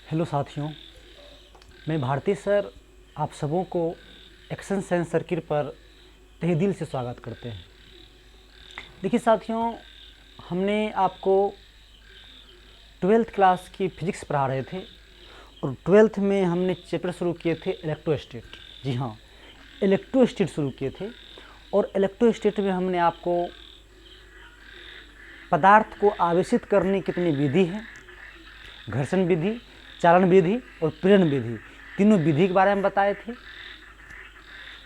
Hello साथियों, मैं Bharti sir आप सबों को एक्शन साइंस सर्किट पर तहे दिल से स्वागत करते हैं। देखिए साथियों, हमने आपको 12th क्लास की फिजिक्स पढ़ा रहे थे और 12th में हमने चैप्टर शुरू किए थे इलेक्ट्रोस्टैट। जी हाँ, इलेक्ट्रोस्टैट शुरू किए थे और इलेक्ट्रोस्टैट में हमने आपको पदार्थ को आवेशित करने की कितनी विधि है, घर्षण विधि, चालन विधि और प्रेरण विधि, तीनों विधि के बारे में बताए थे।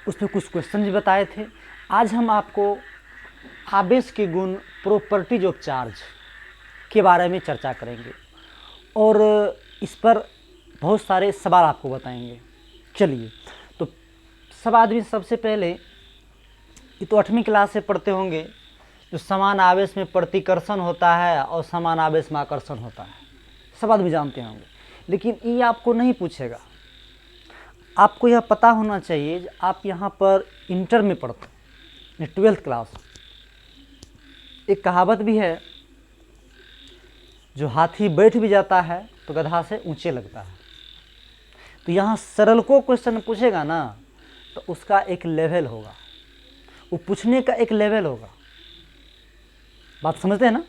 उसमें कुछ क्वेश्चन भी बताए थे। आज हम आपको आवेश के गुण, प्रॉपर्टीज ऑफ चार्ज के बारे में चर्चा करेंगे और इस पर बहुत सारे सवाल आपको बताएंगे। चलिए, तो सब आदमी सबसे पहले, ये तो 8वीं क्लास से पढ़ते होंगे, जो समान आवेश में प्रतिकर्षण होता है और समान आवेश में आकर्षण होता है, सब आदमी जानते होंगे। लेकिन ये आपको नहीं पूछेगा, आपको यह पता होना चाहिए आप यहाँ पर इंटर में पढ़ते हैं, 12th क्लास। एक कहावत भी है, जो हाथी बैठ भी जाता है तो गधा से ऊंचे लगता है। तो यहाँ सरल को क्वेश्चन पूछेगा ना, तो उसका एक लेवल होगा, वो पूछने का एक लेवल होगा। बात समझते हैं ना?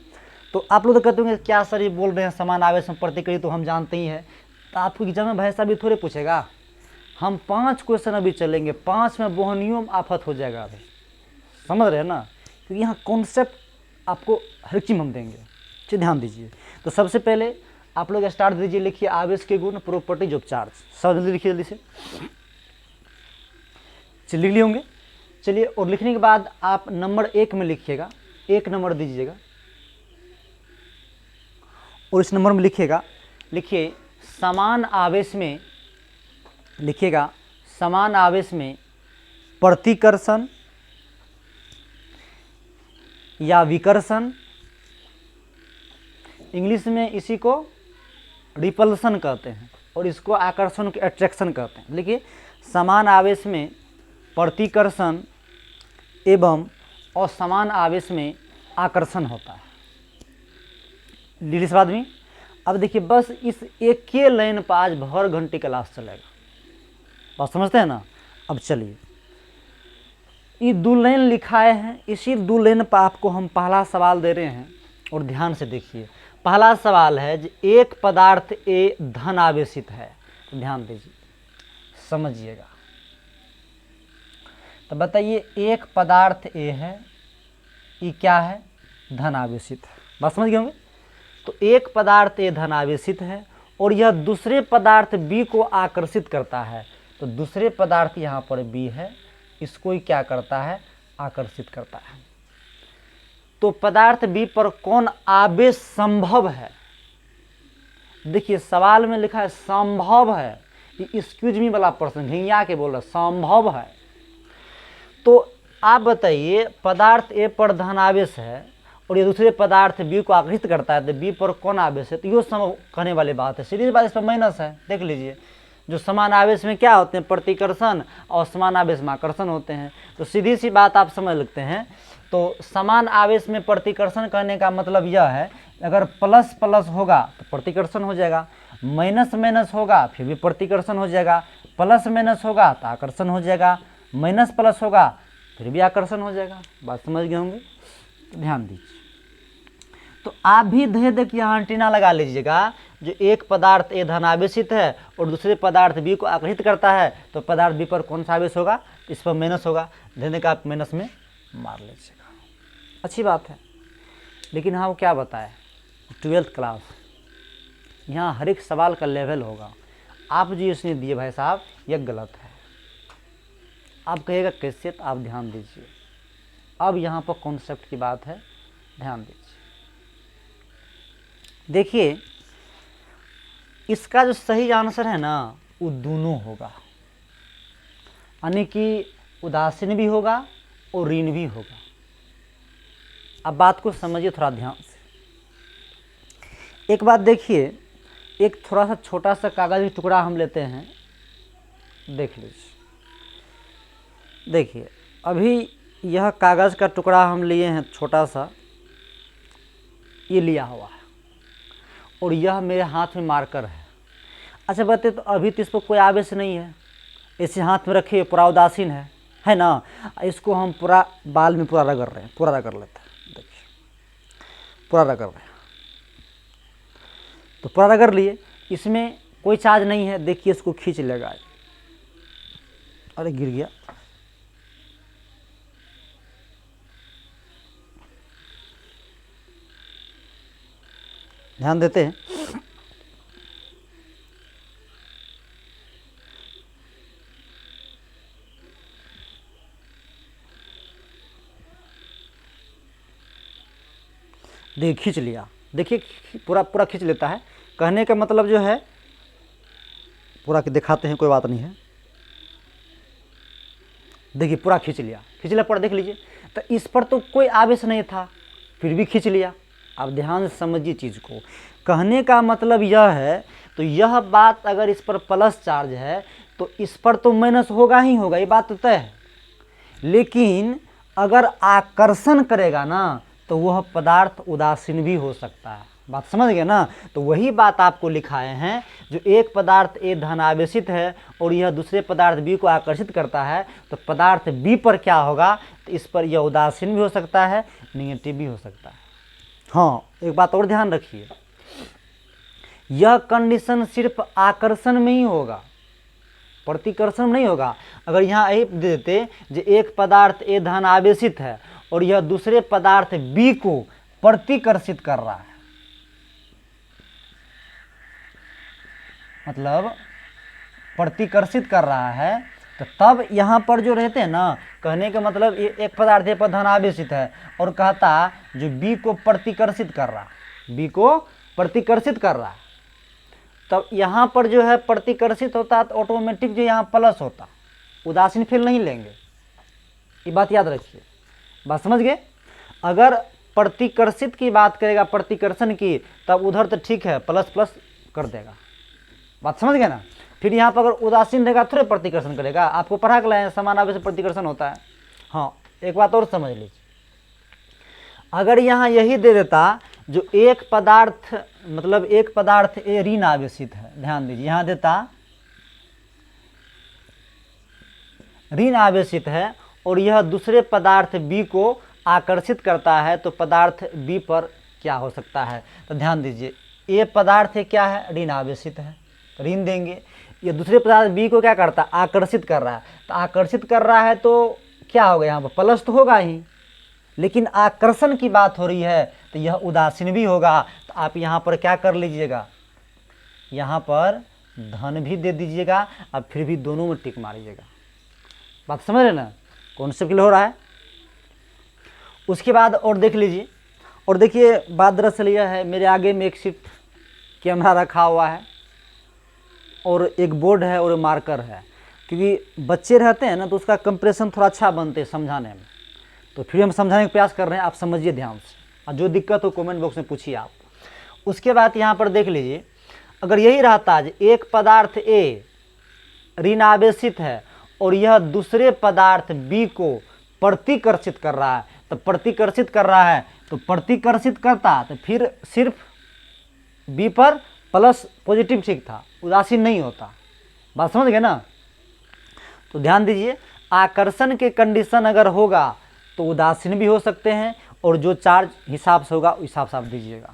तो आप लोग तो कहते होंगे क्या सर ये बोल रहे हैं समान आवेश में प्रतिक्रिया, तो हम जानते ही हैं। तो आपको एग्जाम में भाई साहब भी थोड़े पूछेगा। हम 5 क्वेश्चन अभी चलेंगे, 5 में बोहनियों आफत हो जाएगा। अभी समझ रहे हैं ना? क्योंकि यहाँ कॉन्सेप्ट आपको हर चीज हम देंगे। चलिए ध्यान दीजिए। तो सबसे पहले आप लोग स्टार्ट दीजिए, लिखिए आवेश के गुण, प्रॉपर्टीज ऑफ चार्ज। सब जल्दी लिखिए, जल्दी से। चलिए लिख लिए होंगे। चलिए, और लिखने के बाद आप नंबर 1 में लिखिएगा, 1 नंबर दीजिएगा और इस नंबर में लिखिए समान आवेश में, लिखिएगा समान आवेश में प्रतिकर्षण या विकर्षण, इंग्लिश में इसी को रिपल्सन कहते हैं और इसको आकर्षण के अट्रैक्शन कहते हैं। लिखिए समान आवेश में प्रतिकर्षण एवं असमान आवेश में आकर्षण होता है। लिखिए बाद में। अब देखिए, बस इस एक के लाइन पर आज भर घंटे क्लास चलेगा। बात समझते हैं ना? अब चलिए, ये 2 लाइन लिखाए हैं, इसी 2 लाइन पर आपको हम पहला सवाल दे रहे हैं और ध्यान से देखिए। पहला सवाल है कि एक पदार्थ ए धन आवेशित है। ध्यान दीजिए, समझिएगा। तो बताइए, एक पदार्थ ए है, ये क्या है? धन आवेशित है। बात समझ गए होंगे? तो एक पदार्थ ए धन आवेशित है और यह दूसरे पदार्थ बी को आकर्षित करता है। तो दूसरे पदार्थ यहाँ पर बी है, इसको ही क्या करता है? आकर्षित करता है। तो पदार्थ बी पर कौन आवेश संभव है? देखिए सवाल में लिखा है संभव है। ये एक्सक्यूज मी वाला प्रश्न घिंगिया के बोल रहा, संभव है। तो आप बताइए, पदार्थ ए पर धन आवेश है और ये दूसरे पदार्थ बी को आकर्षित करता है, तो बी पर कौन आवेश है? तो ये संभव कहने वाली बात है। सीधी बात, इस पर माइनस है। देख लीजिए, जो समान आवेश में क्या होते हैं? प्रतिकर्षण, और समान आवेश में आकर्षण होते हैं। तो सीधी सी बात आप समझ लगते हैं। तो समान आवेश में प्रतिकर्षण कहने का मतलब यह है, अगर प्लस प्लस होगा तो प्रतिकर्षण हो जाएगा, माइनस माइनस होगा फिर भी प्रतिकर्षण हो जाएगा, प्लस माइनस होगा तो आकर्षण हो जाएगा, माइनस प्लस होगा फिर भी आकर्षण हो जाएगा। बात समझ गए होंगे? तो ध्यान दीजिए। तो आप भी धीरे धीरे यहाँ एंटीना लगा लीजिएगा। जो एक पदार्थ ए धन आवेशित है और दूसरे पदार्थ बी को आकर्षित करता है, तो पदार्थ बी पर कौन सा आवेश होगा? इस पर माइनस होगा। धीरे का आप माइनस में मार लीजिएगा। अच्छी बात है। लेकिन हाँ, वो क्या बताए 12th क्लास, यहाँ हर एक सवाल का लेवल होगा। आप जो इसने दिए भाई साहब, यह गलत है। आप कहिएगा कैसे? तो आप ध्यान दीजिए। अब यहाँ पर कॉन्सेप्ट की बात है, ध्यान दीजिए। देखिए, इसका जो सही आंसर है ना, वो दोनों होगा, यानी कि उदासीन भी होगा और ऋण भी होगा। अब बात को समझिए थोड़ा ध्यान से। एक बात देखिए, एक थोड़ा सा छोटा सा कागज का टुकड़ा हम लेते हैं, देख लीजिए। देखिए, अभी यह कागज़ का टुकड़ा हम लिए हैं, छोटा सा ये लिया हुआ है, और यह मेरे हाथ में मार्कर है। अच्छा बताइए, तो अभी तो इस पर कोई आवेश नहीं है, इसे हाथ में रखे पूरा उदासीन है ना। इसको हम पूरा बाल में पूरा रगड़ रहे हैं, पूरा रगड़ लेते हैं, देखिए पूरा रगड़ रहे हैं, तो पूरा रगड़ लिए, इसमें कोई चार्ज नहीं है, देखिए इसको खींच लेगा, अरे गिर गया, ध्यान देते हैं। देखिए खींच लिया, देखिए पूरा पूरा खींच लेता है। कहने का मतलब जो है, पूरा दिखाते हैं, कोई बात नहीं है, देखिए पूरा खींच लिया पूरा, देख लीजिए। तो इस पर तो कोई आवेश नहीं था, फिर भी खींच लिया। अब ध्यान से समझिए चीज़ को, कहने का मतलब यह है, तो यह बात अगर इस पर प्लस चार्ज है तो इस पर तो माइनस होगा ही होगा, ये बात तो तय है। लेकिन अगर आकर्षण करेगा ना तो वह पदार्थ उदासीन भी हो सकता है, बात समझ गए ना। तो वही बात आपको लिखाए हैं, जो एक पदार्थ ए धनावेशित है और यह दूसरे पदार्थ बी को आकर्षित करता है, तो पदार्थ बी पर क्या होगा, तो इस पर यह उदासीन भी हो सकता है, निगेटिव भी हो सकता है। हाँ, एक बात और ध्यान रखिए, यह कंडीशन सिर्फ आकर्षण में ही होगा, प्रतिकर्षण नहीं होगा। अगर यहाँ यही दे देते जो एक पदार्थ ए धन आवेशित है और यह दूसरे पदार्थ बी को प्रतिकर्षित कर रहा है, मतलब प्रतिकर्षित कर रहा है, तो तब यहाँ पर जो रहते हैं ना, कहने का मतलब एक पदार्थ ए पर धन आवेशित है और कहता जो बी को प्रतिकर्षित कर रहा है, बी को प्रतिकर्षित कर रहा है, तब यहाँ पर जो है प्रतिकर्षित होता है तो ऑटोमेटिक जो यहाँ प्लस होता, उदासीन फील नहीं लेंगे, ये बात याद रखिए, बात समझ गए। अगर प्रतिकर्षित की बात करेगा, प्रतिकर्षण की, तब उधर तो ठीक है प्लस प्लस कर देगा, बात समझ गए ना। फिर यहाँ पर अगर उदासीन रहेगा थोड़े प्रतिकर्षण करेगा, आपको पढ़ा के लाए समान आवेश से प्रतिकर्षण होता है। हाँ, एक बात और समझ लीजिए, अगर यहाँ यही दे देता जो एक पदार्थ, मतलब एक पदार्थ ए ऋण आवेशित है, ध्यान दीजिए, यहाँ देता ऋण आवेशित है और यह दूसरे पदार्थ बी को आकर्षित करता है, तो पदार्थ बी पर क्या हो सकता है, तो ध्यान दीजिए, ये पदार्थ क्या है, ऋण आवेशित है, ऋण देंगे, ये दूसरे पदार्थ बी को क्या करता है, आकर्षित कर रहा है, तो आकर्षित कर रहा है तो क्या होगा, यहाँ पर प्लस तो होगा ही, लेकिन आकर्षण की बात हो रही है तो यह उदासीन भी होगा। तो आप यहाँ पर क्या कर लीजिएगा, यहाँ पर धन भी दे दीजिएगा, अब फिर भी दोनों में टिक मारिएगा, बात समझ रहे ना, कॉन्सेप्ट क्लियर हो रहा है। उसके बाद और देख लीजिए, और देखिए बात दरअसल यह है, मेरे आगे में एक शीट कैमरा रखा हुआ है और एक बोर्ड है और मार्कर है, क्योंकि बच्चे रहते हैं ना तो उसका कंप्रेशन थोड़ा अच्छा बनते हैं समझाने में, तो फिर हम समझाने का प्रयास कर रहे हैं, आप समझिए ध्यान से, और जो दिक्कत हो कमेंट बॉक्स में पूछिए आप। उसके बाद यहाँ पर देख लीजिए, अगर यही रहता है एक पदार्थ ए ऋण आवेशित है और यह दूसरे पदार्थ बी को प्रतिकर्षित कर रहा है, तो प्रतिकर्षित कर रहा है तो प्रतिकर्षित करता तो फिर सिर्फ बी पर प्लस पॉजिटिव ठीक था, उदासीन नहीं होता, बात समझ गए ना। तो ध्यान दीजिए, आकर्षण के कंडीशन अगर होगा तो उदासीन भी हो सकते हैं, और जो चार्ज हिसाब से होगा उस हिसाब से आप दीजिएगा,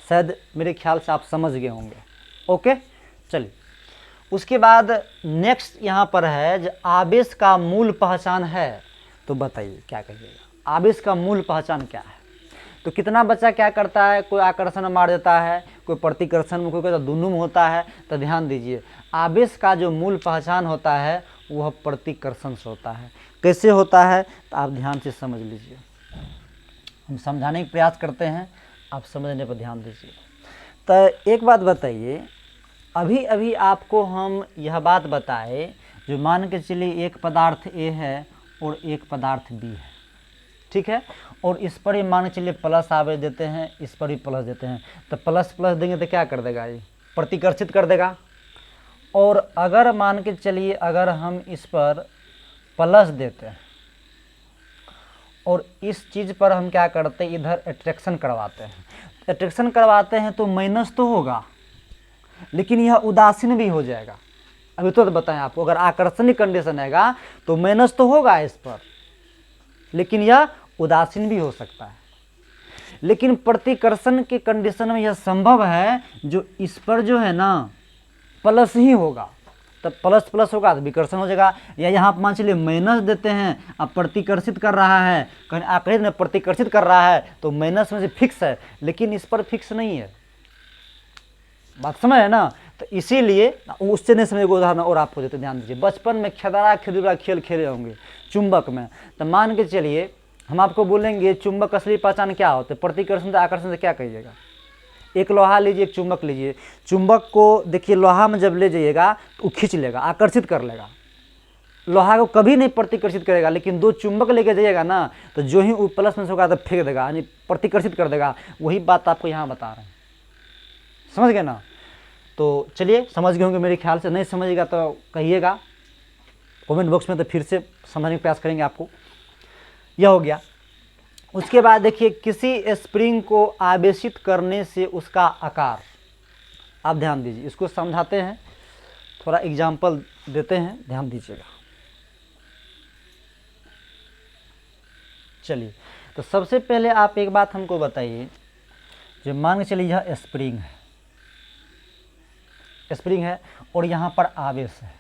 शायद मेरे ख्याल से आप समझ गए होंगे। ओके, चलिए उसके बाद नेक्स्ट यहाँ पर है जो आवेश का मूल पहचान है, तो बताइए क्या कहिएगा, आवेश का मूल पहचान क्या है। तो कितना बच्चा क्या करता है, कोई आकर्षण में मार देता है, कोई प्रतिकर्षण में, कोई कहता दोनों में होता है। तो ध्यान दीजिए, आवेश का जो मूल पहचान होता है वह प्रतिकर्षण से होता है। कैसे होता है तो आप ध्यान से समझ लीजिए, हम समझाने का प्रयास करते हैं, आप समझने पर ध्यान दीजिए। तो एक बात बताइए, अभी अभी आपको हम यह बात बताए, जो मान के चलिए एक पदार्थ ए है और एक पदार्थ बी है, ठीक है, और इस पर ही मान के चलिए प्लस आवेश देते हैं, इस पर ही प्लस देते हैं, तो प्लस प्लस देंगे तो क्या कर देगा, ये प्रतिकर्षित कर देगा। और अगर मान के चलिए अगर हम इस पर प्लस देते हैं और इस चीज़ पर हम क्या करते हैं, इधर अट्रैक्शन करवाते हैं, अट्रैक्शन करवाते हैं तो माइनस तो होगा, लेकिन यह उदासीन भी हो जाएगा। अभी तो बताएं आपको, अगर आकर्षणीय कंडीशन आएगा तो माइनस तो होगा इस पर, लेकिन यह उदासीन भी हो सकता है। लेकिन प्रतिकर्षण के कंडीशन में यह संभव है जो इस पर जो है ना प्लस ही होगा, तब प्लस प्लस होगा तो विकर्षण हो जाएगा। या यहाँ मान चलिए माइनस देते हैं, अब प्रतिकर्षित कर रहा है, कहीं आकृति में प्रतिकर्षित कर रहा है तो माइनस में से फिक्स है, लेकिन इस पर फिक्स नहीं है। बात समझ है ना? तो इसीलिए उससे नहीं समझेगा। उदाहरण और आपको देते, ध्यान दीजिए। बचपन में खेदरा खेदुरा खेल खेले होंगे चुंबक में, तो मान के चलिए हम आपको बोलेंगे चुंबक असली पहचान क्या होता है, प्रतिकर्षण से आकर्षण से क्या कहिएगा। एक लोहा लीजिए, एक चुंबक लीजिए, चुंबक को देखिए लोहा में जब ले जाइएगा तो वो खींच लेगा, आकर्षित कर लेगा, लोहा को कभी नहीं प्रतिकर्षित करेगा। लेकिन दो चुंबक लेके जाइएगा ना तो जो ही वो प्लस में होगा तो फेंक देगा, यानी प्रतिकर्षित कर देगा। वही बात आपको यहाँ बता रहे हैं, समझ गए ना? तो चलिए समझ गए होंगे मेरे ख्याल से। नहीं समझिएगा तो कहिएगा कमेंट बॉक्स में, तो फिर से समझने का प्रयास करेंगे आपको। यह हो गया। उसके बाद देखिए, किसी स्प्रिंग को आवेशित करने से उसका आकार, आप ध्यान दीजिए, इसको समझाते हैं, थोड़ा एग्जाम्पल देते हैं, ध्यान दीजिएगा। चलिए, तो सबसे पहले आप एक बात हमको बताइए, जो मान के चलिए यह स्प्रिंग है और यहाँ पर आवेश है।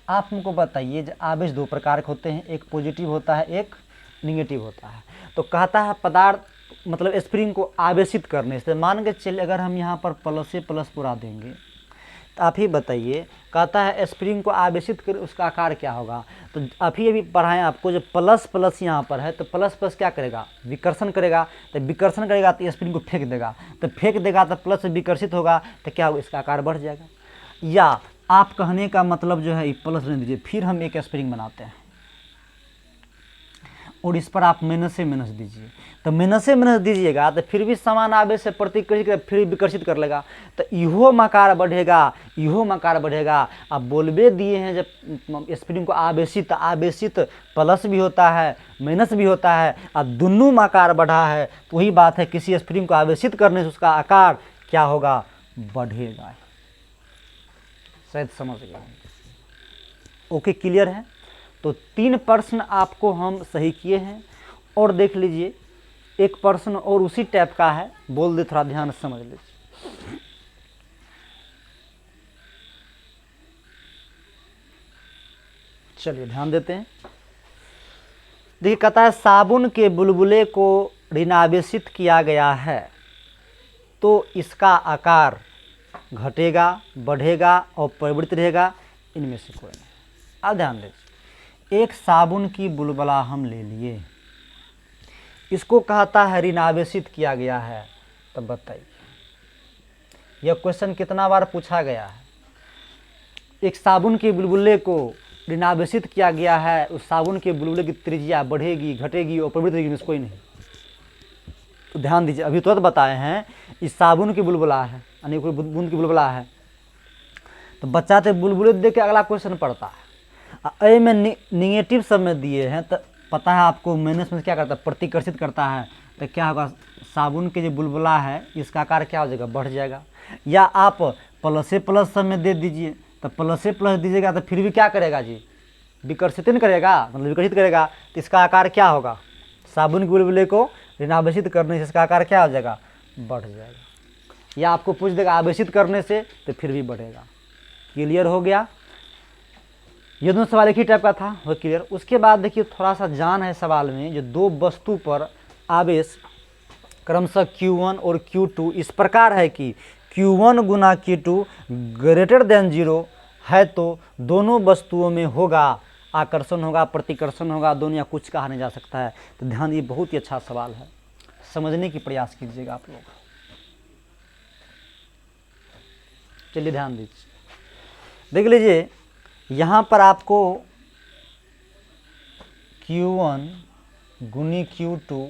आप हमको बताइए, जो आवेश दो प्रकार के होते हैं, एक पॉजिटिव होता है, एक निगेटिव होता है। तो कहता है पदार्थ मतलब स्प्रिंग को आवेशित करने से, मान के चलिए अगर हम यहाँ पर प्लस से प्लस पूरा देंगे तो आप ही बताइए, कहता है स्प्रिंग को आवेशित कर उसका आकार क्या होगा। तो आप ही अभी पढ़ाएं आपको, जो प्लस प्लस यहाँ पर है तो प्लस प्लस क्या करेगा, विकर्षण करेगा। तो विकर्षण करेगा तो स्प्रिंग को फेंक देगा, तो फेंक देगा तो प्लस से विकर्षित होगा तो क्या होगा, इसका आकार बढ़ जाएगा। या आप कहने का मतलब जो है ये प्लस नहीं दीजिए, फिर हम एक स्प्रिंग बनाते हैं और इस पर आप माइनस से माइनस दीजिए। तो माइनस से माइनस दीजिएगा तो फिर भी समान आवेश से प्रतिकर्षित कर, फिर विकर्षित कर लेगा, तो इहो आकार बढ़ेगा, इहो आकार बढ़ेगा। आप बोलबे दिए हैं जब स्प्रिंग को आवेशित, आवेशित प्लस भी होता है माइनस भी होता है, अब दोनों आकार बढ़ा है। तो वही बात है, किसी स्प्रिंग को आवेशित करने से उसका आकार क्या होगा, बढ़ेगा। शायद समझ गए। ओके, क्लियर है? तो 3 प्रश्न आपको हम सही किए हैं। और देख लीजिए एक प्रश्न और उसी टाइप का है, बोल दे, थोड़ा ध्यान से समझ लीजिए। चलिए ध्यान देते हैं। देखिए, कहता है साबुन के बुलबुले को ऋणावेशित किया गया है तो इसका आकार घटेगा, बढ़ेगा और परिवर्तित रहेगा, इनमें से कोई नहीं। अब ध्यान दीजिए, एक साबुन की बुलबुला हम ले लिए, इसको कहता है ऋणावेशित किया गया है। तब बताइए, यह क्वेश्चन कितना बार पूछा गया है? एक साबुन के बुलबुले को ऋणावेशित किया गया है, उस साबुन के बुलबुले की त्रिज्या बढ़ेगी, घटेगी और परिवर्तित होगी, इसमें कोई नहीं। तो ध्यान दीजिए, अभी तुरंत बताए हैं इस साबुन की बुलबुला है, यानी कोई बूंद की बुलबुला है। तो बच्चा तो बुलबुले देख के अगला क्वेश्चन पढ़ता है। ए में निगेटिव सब में दिए हैं, तो पता है आपको माइनस में क्या करता है, प्रतिकर्षित करता है। तो क्या होगा, साबुन के जो बुलबुला है इसका आकार क्या हो जाएगा, बढ़ जाएगा। या आप प्लस से प्लस सब में दे दीजिए, तो प्लस से प्लस दीजिएगा तो फिर भी क्या करेगा जी, विकर्षित नहीं करेगा, मतलब विकर्षित करेगा। तो इसका आकार क्या होगा, साबुन के बुलबुले को ऋणावेशित करने से इसका आकार क्या हो जाएगा, बढ़ जाएगा। या आपको पूछ देगा आवेशित करने से, तो फिर भी बढ़ेगा। क्लियर हो गया? ये दोनों सवाल एक ही टाइप का था, वो क्लियर। उसके बाद देखिए थोड़ा सा जान है सवाल में, जो दो वस्तु पर आवेश क्रमशः Q1 और Q2 इस प्रकार है कि Q1 गुना Q2 ग्रेटर देन 0 है तो दोनों वस्तुओं में होगा आकर्षण, होगा प्रतिकर्षण होगा, दोनों या कुछ कहा नहीं जा सकता है। तो ध्यान, ये बहुत ही अच्छा सवाल है, समझने की प्रयास कीजिएगा आप लोग। चलिए ध्यान दीजिए, देख लीजिए, यहाँ पर आपको Q1 गुनी Q2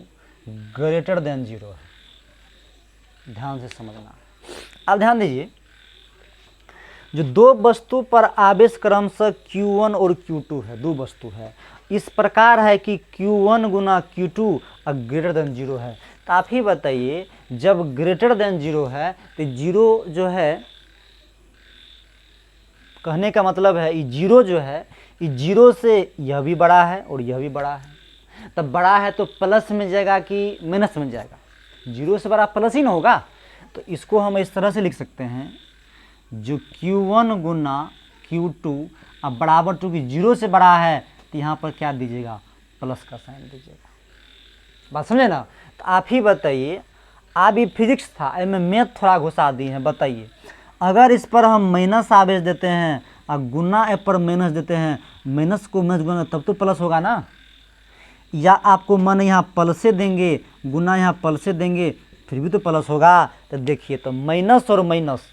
ग्रेटर देन 0 है, ध्यान से समझना। अब ध्यान दीजिए, जो दो वस्तु पर आवेश क्रमशः Q1 और Q2 है, दो वस्तु है, इस प्रकार है कि Q1 गुना Q2 ग्रेटर देन 0 है। तो आप ही बताइए, जब ग्रेटर देन जीरो है तो जीरो जो है, कहने का मतलब है ये जीरो जो है, ये जीरो से यह भी बड़ा है और यह भी बड़ा है। तब बड़ा है तो प्लस में जाएगा कि माइनस में जाएगा? जीरो से बड़ा प्लस ही ना होगा। तो इसको हम इस तरह से लिख सकते हैं, जो Q1 गुना Q2 अब बराबर, चूँकि जीरो से बड़ा है तो यहाँ पर क्या दीजिएगा? प्लस का साइन दीजिएगा। बात समझे ना? तो आप ही बताइए, आप ये फिजिक्स था, इसमें मैथ थोड़ा घुसा दिए हैं। बताइए, अगर इस पर हम माइनस आवेश देते हैं और गुना ए पर माइनस देते हैं, माइनस को माइनस गुना तब तो प्लस होगा ना। या आपको मन यहाँ प्लस से देंगे, गुना यहाँ प्लस से देंगे, फिर भी तो प्लस होगा। तो देखिए, तो माइनस और माइनस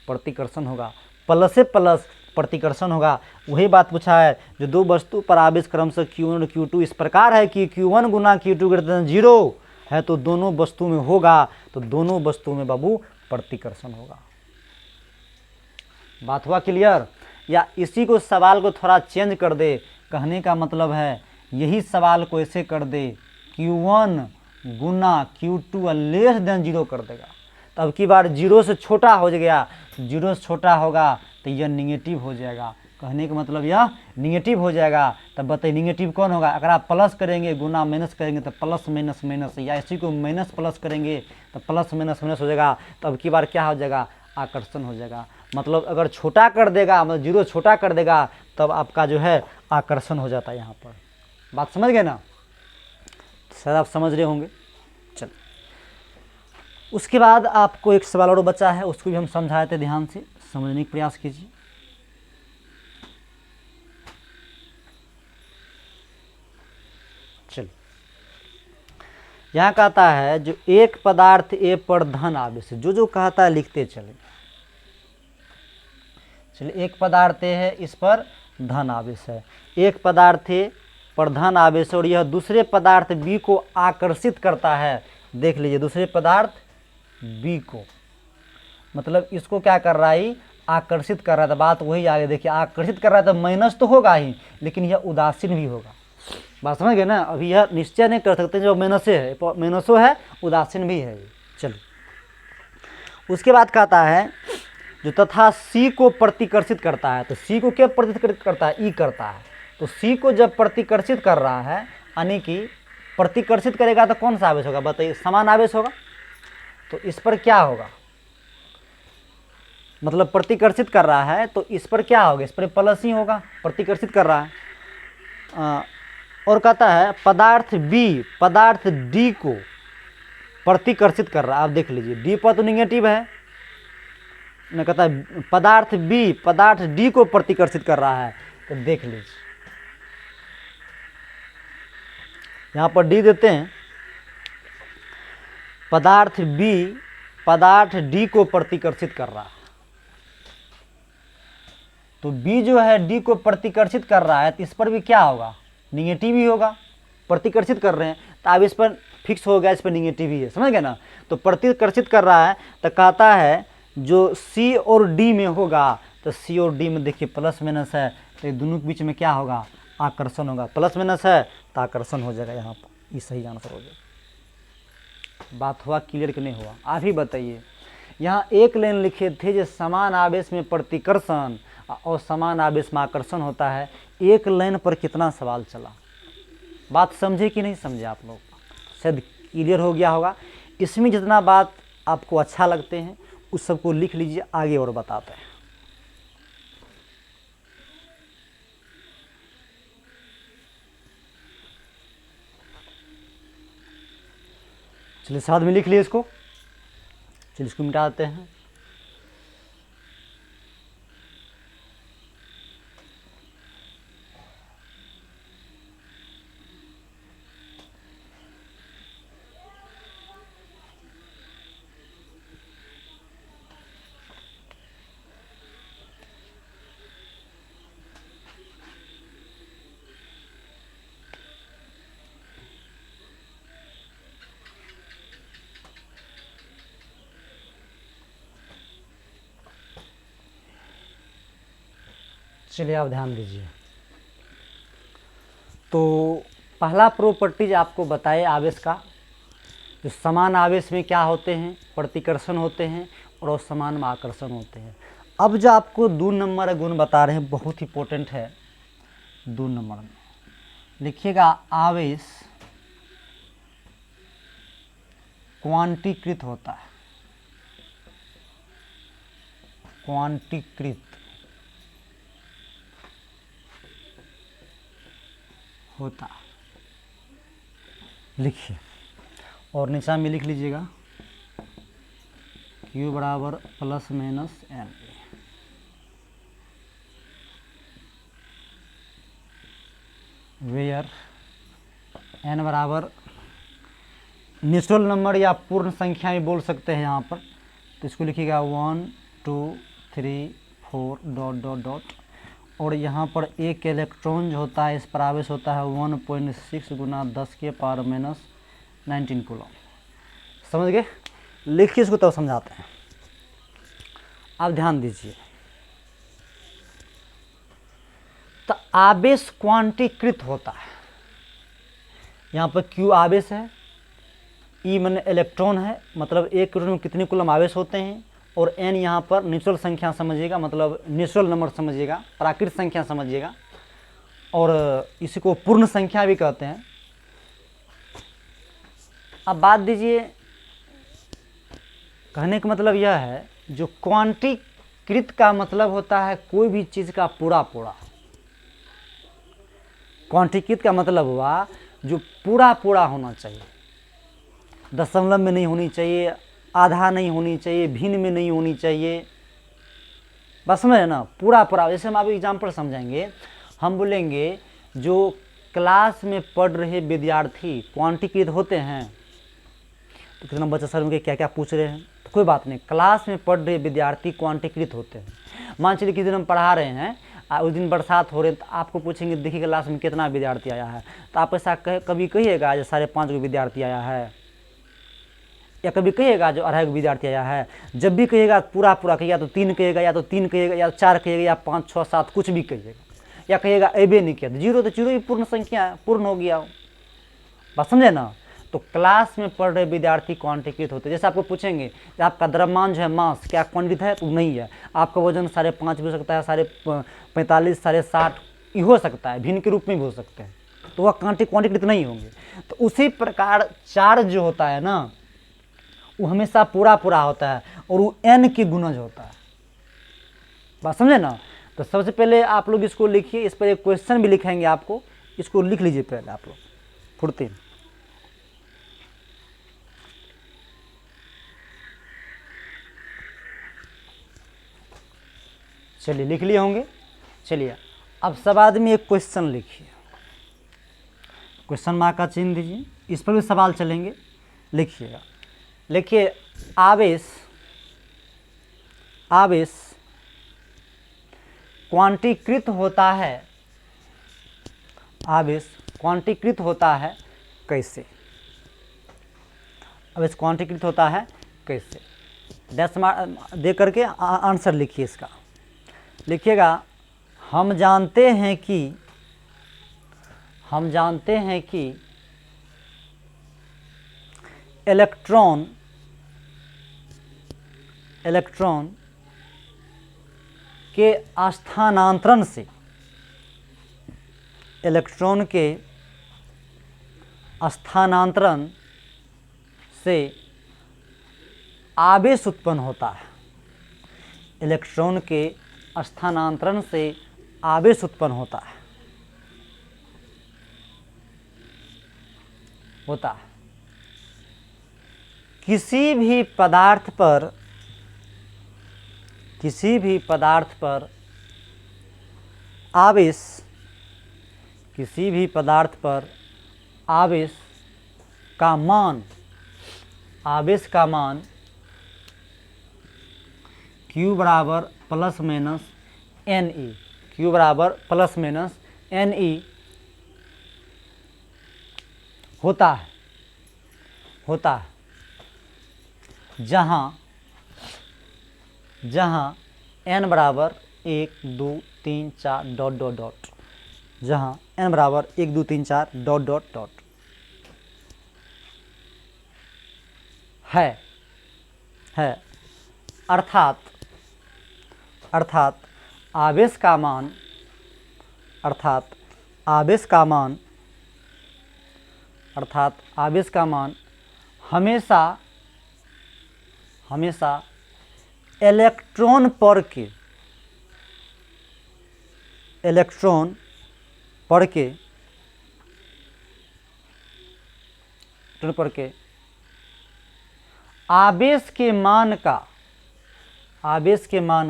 प्रतिकर्षण होगा, प्लस से प्लस प्रतिकर्षण होगा। वही बात पूछा है, जो दो वस्तु पर आवेश क्रमशः Q1 और Q2 इस प्रकार है कि Q1 गुना Q2 ग्रेटर देन जीरो है, तो दोनों वस्तु में होगा, तो दोनों वस्तु में बाबू प्रतिकर्षण होगा। बात हुआ क्लियर? या इसी को सवाल को थोड़ा चेंज कर दे, कहने का मतलब है यही सवाल को ऐसे कर दे, Q1 गुना Q2 लेस देन जीरो कर देगा। तो अब की बार जीरो से छोटा हो गया, जीरो से छोटा होगा तो यह निगेटिव हो जाएगा। कहने का मतलब यह निगेटिव हो जाएगा। तब बताइए निगेटिव कौन होगा? अगर आप प्लस करेंगे, गुना माइनस करेंगे तो प्लस माइनस माइनस, या इसी को माइनस प्लस करेंगे तो प्लस माइनस माइनस हो जाएगा। तो अब की बार क्या हो जाएगा? आकर्षण हो जाएगा। मतलब अगर छोटा कर देगा, मतलब जीरो छोटा कर देगा, तब आपका जो है आकर्षण हो जाता है यहाँ पर। बात समझ गए ना? सर आप समझ रहे होंगे। चल, उसके बाद आपको एक सवाल और बचा है, उसको भी हम समझाए थे, ध्यान से समझने का प्रयास कीजिए। चल, यहाँ कहता है जो एक पदार्थ ए पर धन आवेश, जो कहता है लिखते चले। चलिए, एक पदार्थ ए है, इस पर धन आवेश है। एक पदार्थ ए पर धन आवेश और यह दूसरे पदार्थ बी को आकर्षित करता है। देख लीजिए, दूसरे पदार्थ बी को, मतलब इसको क्या कर रहा है? आकर्षित कर रहा था। बात वही आगे देखिए, आकर्षित कर रहा है तो माइनस तो होगा ही, लेकिन यह उदासीन भी होगा। बात समझ गए ना? अभी यह निश्चय नहीं कर सकते जो माइनस है, माइनसो है, उदासीन भी है। चलिए, उसके बाद कहता है जो तथा सी को प्रतिकर्षित करता है। तो सी को क्या प्रतिकर्षित करता है? ई करता है। तो सी को जब प्रतिकर्षित कर रहा है, यानी कि प्रतिकर्षित करेगा तो कौन सा आवेश होगा? बताइए, समान आवेश होगा। तो इस पर क्या होगा? मतलब प्रतिकर्षित कर रहा है तो इस पर क्या होगा? इस पर प्लस ही होगा, प्रतिकर्षित कर रहा है। और कहता है पदार्थ बी पदार्थ डी को प्रतिकर्षित कर रहा है। आप देख लीजिए, डी पर तो निगेटिव है ना, कहता है पदार्थ बी पदार्थ डी को प्रतिकर्षित कर रहा है। तो देख लीजिए, यहाँ पर डी देते हैं, पदार्थ बी पदार्थ डी को प्रतिकर्षित कर रहा है। तो बी जो है डी को प्रतिकर्षित कर रहा है, तो इस पर भी क्या होगा? निगेटिव ही होगा। प्रतिकर्षित कर रहे हैं तो अब इस पर फिक्स हो गया, इस पर निगेटिव ही है। समझ गए ना? तो प्रतिकर्षित कर रहा है तो कहता है जो सी और डी में होगा, तो सी और डी में देखिए प्लस माइनस है, तो दोनों के बीच में क्या होगा? आकर्षण होगा। प्लस माइनस है तो आकर्षण हो जाएगा। यहाँ पर ये सही आंसर हो जाएगा। बात हुआ क्लियर कि नहीं हुआ? आप ही बताइए। यहाँ एक लाइन लिखे थे जो समान आवेश में प्रतिकर्षण और समान आवेश में आकर्षण होता है। एक लाइन पर कितना सवाल चला? बात समझे कि नहीं समझे आप लोग? शायद क्लियर हो गया होगा। इसमें जितना बात आपको अच्छा लगते हैं उस सबको लिख लीजिए, आगे और बताते हैं। चलिए साथ में लिख लिए इसको। चलिए इसको मिटा देते हैं। चलिए आप ध्यान दीजिए। तो पहला प्रॉपर्टीज आपको बताए आवेश का, जो समान आवेश में क्या होते हैं, प्रतिकर्षण होते हैं और असमान में आकर्षण होते हैं। अब जो आपको 2 नंबर गुण बता रहे हैं बहुत इंपॉर्टेंट है। 2 नंबर में लिखिएगा आवेश क्वांटीकृत होता है, क्वांटीकृत होता है, लिखिए। और नीचा में लिख लीजिएगा Q बराबर plus minus n, where n बराबर नेचुरल नंबर या पूर्ण संख्या में बोल सकते हैं यहाँ पर, तो इसको लिखिएगा 1 2 3 4 डॉट डॉट डॉट। और यहाँ पर एक इलेक्ट्रॉन जो होता है इस पर आवेश होता है 1.6 गुना 10 के पावर माइनस 19 कूलम। समझ गए? लिखिए इसको तब समझाते हैं। आप ध्यान दीजिए, तो आवेश क्वांटीकृत होता है। यहाँ पर Q आवेश है, E माने इलेक्ट्रॉन है, मतलब एक इलेक्ट्रॉन में कितने कूलम आवेश होते हैं, और n यहाँ पर नेचुरल संख्या समझिएगा, मतलब नेचुरल नंबर समझिएगा, प्राकृतिक संख्या समझिएगा, और इसी को पूर्ण संख्या भी कहते हैं। अब बात दीजिए, कहने का मतलब यह है जो क्वांटीकृत का मतलब होता है कोई भी चीज़ का पूरा पूरा। क्वांटीकृत का मतलब हुआ जो पूरा पूरा होना चाहिए, दशमलव में नहीं होनी चाहिए, आधा नहीं होनी चाहिए, भिन्न में नहीं होनी चाहिए, बस समझे ना, पूरा पूरा। जैसे हम आप एग्जाम्पल समझाएंगे, हम बोलेंगे जो क्लास में पढ़ रहे विद्यार्थी क्वांटीकृत होते हैं, तो कितना बच्चा सर उनके क्या क्या पूछ रहे हैं, तो कोई बात नहीं, क्लास में पढ़ रहे विद्यार्थी क्वांटीकृत होते हैं। मान चलिए किसी दिन हम पढ़ा रहे हैं, उस दिन बरसात हो रही है, तो आपको पूछेंगे देखिए क्लास में कितना विद्यार्थी आया है, तो आप ऐसा कभी कहिएगा जो 5.5 विद्यार्थी आया है, या कभी कहिएगा जो 2.5 विद्यार्थी आया है। जब भी कहिएगा पूरा पूरा कहिएगा, तो 3 कहिएगा, या तो 3 कहिएगा, या 4 कहिएगा, या 5 6 7 कुछ भी कहिएगा, या कहिएगा अबे नहीं किया, तो जीरो ही पूर्ण संख्या है, पूर्ण हो गया। बात समझे ना? तो क्लास में पढ़ रहे विद्यार्थी क्वांटीकृत होते हैं। जैसे आपको पूछेंगे कि आपका द्रव्यमान जो है मास क्या क्वांटित है, तो नहीं है। आपका वजन 5.5 भी हो सकता है, 45 60 ही हो सकता है, भिन्न के रूप में भी हो सकते हैं, तो वह क्वांटीकृत नहीं होंगे। तो उसी प्रकार चार्ज जो होता है ना, वो हमेशा पूरा पूरा होता है, और वो n की गुणज होता है। बात समझे ना? तो सबसे पहले आप लोग इसको लिखिए, इस पर एक क्वेश्चन भी लिखेंगे आपको, इसको लिख लीजिए पहले आप लोग फुर्ती। चलिए लिख लिए होंगे। चलिए अब सब आदमी एक क्वेश्चन लिखिए, क्वेश्चन मार्क का चिन्ह दीजिए, इस पर भी सवाल चलेंगे, लिखिएगा। लिखिए आवेश क्वांटीकृत होता है, आवेश क्वांटीकृत होता है कैसे? आवेश क्वांटीकृत होता है कैसे? डैश मार्क दे करके आंसर लिखिए इसका। लिखिएगा हम जानते हैं कि इलेक्ट्रॉन के स्थानांतरण से, इलेक्ट्रॉन के स्थानांतरण से आवेश उत्पन्न होता है। इलेक्ट्रॉन के स्थानांतरण से आवेश उत्पन्न होता है, किसी भी पदार्थ पर आवेश का मान Q बराबर प्लस माइनस NE, Q बराबर प्लस माइनस NE होता है जहाँ n बराबर 1 2 3 4 डॉट डॉट डॉट, जहाँ n बराबर 1 2 3 4 डॉट डॉट डॉट। है अर्थात आवेश का मान हमेशा इलेक्ट्रॉन पर के आवेश के मान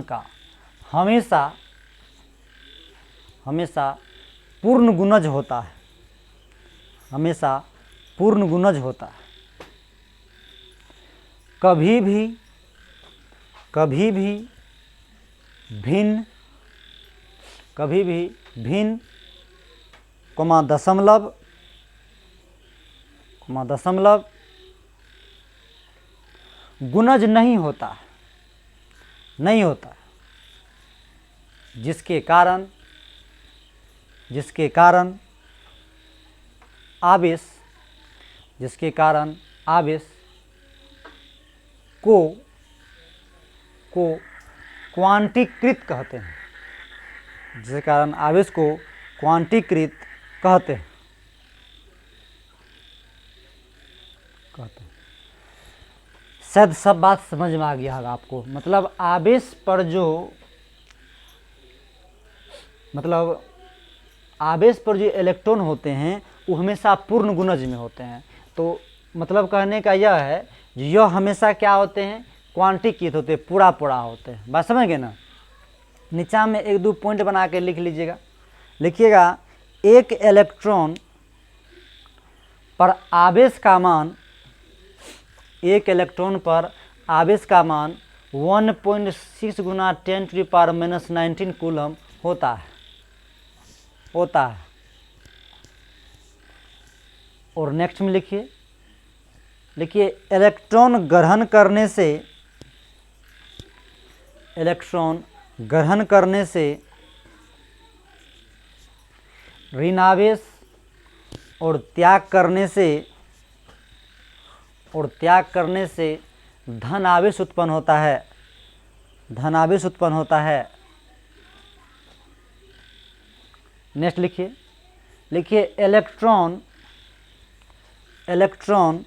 का हमेशा पूर्ण गुणज होता है। कभी भी भिन्न, दशमलव गुणज नहीं होता, जिसके कारण आवेश को क्वांटीकृत कहते हैं, शायद सब बात समझ में आ गया होगा आपको। मतलब आवेश पर जो इलेक्ट्रॉन होते हैं वो हमेशा पूर्ण गुणज में होते हैं। तो मतलब कहने का यह है, यह हमेशा क्या होते हैं, क्वांटीकृत होते हैं, पूरा होते हैं। बात समझ गए ना। नीचा में 1-2 पॉइंट बना के लिख लीजिएगा। लिखिएगा, एक इलेक्ट्रॉन पर आवेश का मान 1.6 गुना 10⁻⁻19 कूलम होता है। और नेक्स्ट में लिखिए इलेक्ट्रॉन ग्रहण करने से ऋणावेश और त्याग करने से धन आवेश उत्पन्न होता है। नेक्स्ट लिखिए इलेक्ट्रॉन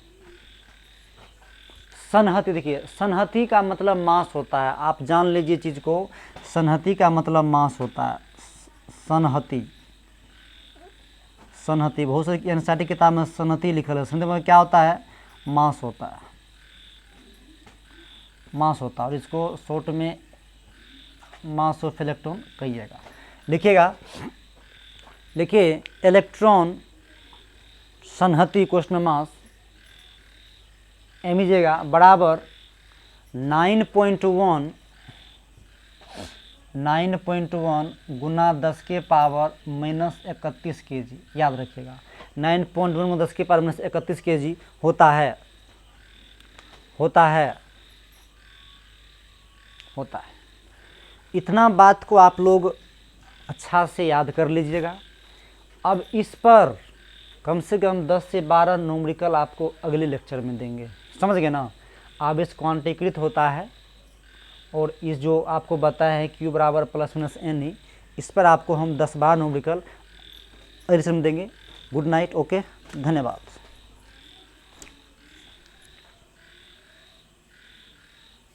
संहति। देखिए, संहति का मतलब मास होता है, आप जान लीजिए चीज़ को। संहति का मतलब मास होता है। संहति बहुत सारी एनसीईआरटी किताब में संहति लिखल है। संहति में क्या होता है, मास होता है। और इसको शॉर्ट में मास ऑफ इलेक्ट्रॉन कहिएगा। लिखिए इलेक्ट्रॉन संहति क्वेश्चन मास एमीजेगा बराबर 9.1 गुना 10⁻⁻31 kg। याद रखिएगा, 9.1 गुना 10⁻⁻31 kg होता है। इतना बात को आप लोग अच्छा से याद कर लीजिएगा। अब इस पर कम से कम 10 से 12 न्यूमेरिकल आपको अगले लेक्चर में देंगे। समझ गए ना। आवेश क्वांटीकृत होता है और इस जो आपको बताया है Q बराबर ±Ne, इस पर आपको हम 10-12 न्यूमेरिकल अगले लेक्चर में देंगे। गुड नाइट, ओके, धन्यवाद।